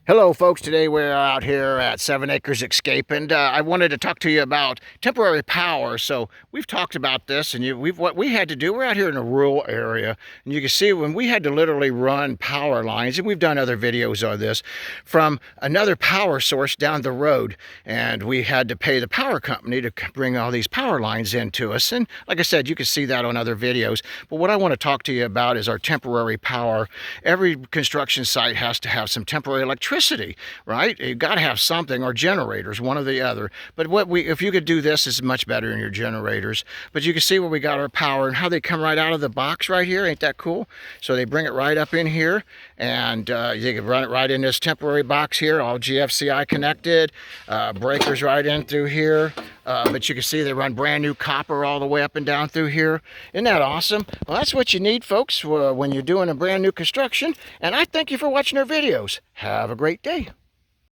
Hello folks, today we're out here at 7 Acres Escape, and I wanted to talk to you about temporary power. So we've talked about this, and what we had to do, we're out here in a rural area, and you can see when we had to literally run power lines, and we've done other videos on this, from another power source down the road, and we had to pay the power company to bring all these power lines into us. And like I said, you can see that on other videos, but what I want to talk to you about is our temporary power. Every construction site has to have some temporary electricity, right? You've got to have something, or generators, one or the other. But if you could do this, is much better in your generators. But you can see where we got our power and how they come right out of the box right here. Ain't that cool? So they bring it right up in here, and you can run it right in this temporary box here, all GFCI connected, breakers right in through here. But you can see they run brand new copper all the way up and down through here. Isn't that awesome? Well, that's what you need, folks, when you're doing a brand new construction. And I thank you for watching our videos. Have a great day.